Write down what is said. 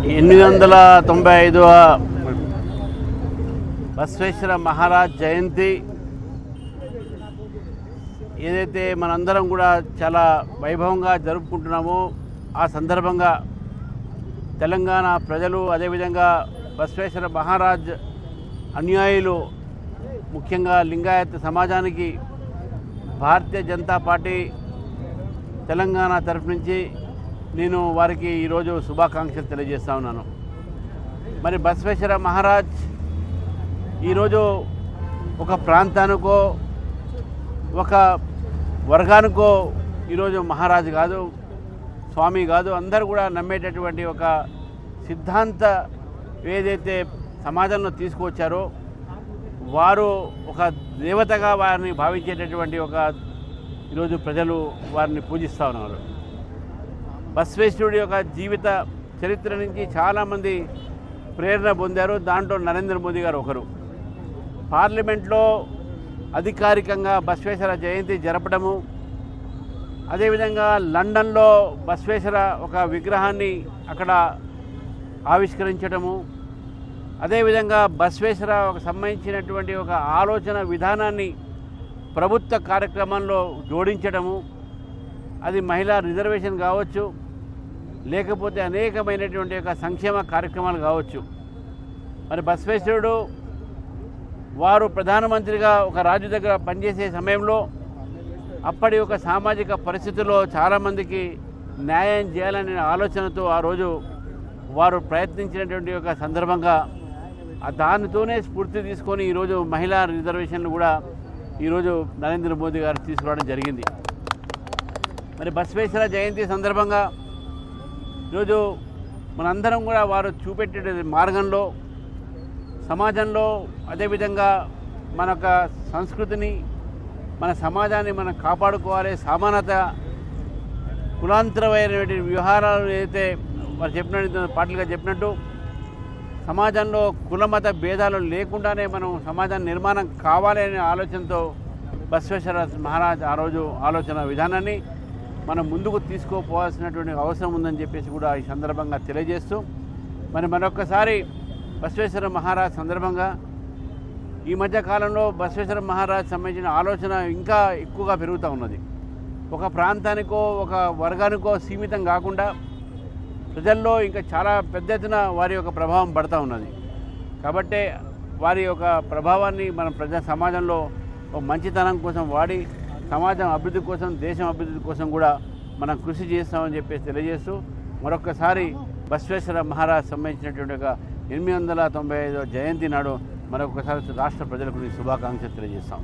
895వ బసవేశ్వర మహారాజ్ జయంతి ఏదైతే మనందరం కూడా చాలా వైభవంగా జరుపుకుంటున్నామో ఆ సందర్భంగా తెలంగాణ ప్రజలు అదేవిధంగా బసవేశ్వర మహారాజ్ అనుయాయులు ముఖ్యంగా లింగాయత్ సమాజానికి భారతీయ జనతా పార్టీ తెలంగాణ తరఫు నుంచి నేను వారికి ఈరోజు శుభాకాంక్షలు తెలియజేస్తా ఉన్నాను. మరి బసవేశ్వర మహారాజ్ ఈరోజు ఒక ప్రాంతానికో ఒక వర్గానికో ఈరోజు మహారాజు కాదు, స్వామి కాదు, అందరూ కూడా నమ్మేటటువంటి ఒక సిద్ధాంత ఏదైతే సమాజంలో తీసుకువచ్చారో వారు ఒక దేవతగా వారిని భావించేటటువంటి ఒక ఈరోజు ప్రజలు వారిని పూజిస్తూ ఉన్నారు. బసవేశ్వరుడి యొక్క జీవిత చరిత్ర నుంచి చాలామంది ప్రేరణ పొందారు. దాంట్లో నరేంద్ర మోదీ గారు ఒకరు. పార్లమెంట్లో అధికారికంగా బసవేశ్వర జయంతి జరపడము, అదేవిధంగా లండన్లో బసవేశ్వర ఒక విగ్రహాన్ని అక్కడ ఆవిష్కరించడము, అదేవిధంగా బసవేశ్వర ఒక సంబంధించినటువంటి ఒక ఆలోచన విధానాన్ని ప్రభుత్వ కార్యక్రమంలో జోడించడము, అది మహిళా రిజర్వేషన్ కావచ్చు, లేకపోతే అనేకమైనటువంటి ఒక సంక్షేమ కార్యక్రమాలు కావచ్చు. మరి బసవేశ్వరుడు వారు ప్రధానమంత్రిగా ఒక రాజు దగ్గర పనిచేసే సమయంలో అప్పటి ఒక సామాజిక పరిస్థితుల్లో చాలామందికి న్యాయం చేయాలనే ఆలోచనతో ఆ రోజు వారు ప్రయత్నించినటువంటి ఒక సందర్భంగా దానితోనే స్ఫూర్తి తీసుకొని ఈరోజు మహిళా రిజర్వేషన్లు కూడా ఈరోజు నరేంద్ర మోదీ గారు తీసుకురావడం జరిగింది. మరి బసవేశ్వర జయంతి సందర్భంగా ఈరోజు మనందరం కూడా వారు చూపెట్టే మార్గంలో సమాజంలో అదేవిధంగా మన యొక్క సంస్కృతిని మన సమాజాన్ని మనం కాపాడుకోవాలి. సమానత కులాంతరమైనటువంటి వ్యవహారాలు ఏదైతే వారు చెప్పినట్టు పాటలుగా చెప్పినట్టు సమాజంలో కులమత భేదాలు లేకుండానే మనం సమాజాన్ని నిర్మాణం కావాలి అనే ఆలోచనతో బసవేశ్వర మహారాజ్ ఆ రోజు ఆలోచన విధానాన్ని మనం ముందుకు తీసుకోపోవాల్సినటువంటి అవసరం ఉందని చెప్పేసి కూడా ఈ సందర్భంగా తెలియజేస్తూ మరి మరొకసారి బసవేశ్వర మహారాజ్ సందర్భంగా ఈ మధ్య కాలంలో బసవేశ్వర మహారాజ్ సంబంధించిన ఆలోచన ఇంకా ఎక్కువగా పెరుగుతూ ఉన్నది. ఒక ప్రాంతానికో ఒక వర్గానికో సీమితం కాకుండా ప్రజల్లో ఇంకా చాలా పెద్ద ఎత్తున వారి యొక్క ప్రభావం పడుతూ ఉన్నది. కాబట్టి వారి యొక్క ప్రభావాన్ని మనం ప్రజా సమాజంలో ఒక మంచితనం కోసం వాడి సమాజం అభివృద్ధి కోసం దేశం అభివృద్ధి కోసం కూడా మనం కృషి చేస్తామని చెప్పేసి తెలియజేస్తూ మరొకసారి బసవేశ్వర మహారాజ్ సంబంధించినటువంటి ఒక 895వ జయంతి నాడు మరొకసారి రాష్ట్ర ప్రజలకు శుభాకాంక్షలు తెలియజేస్తాం.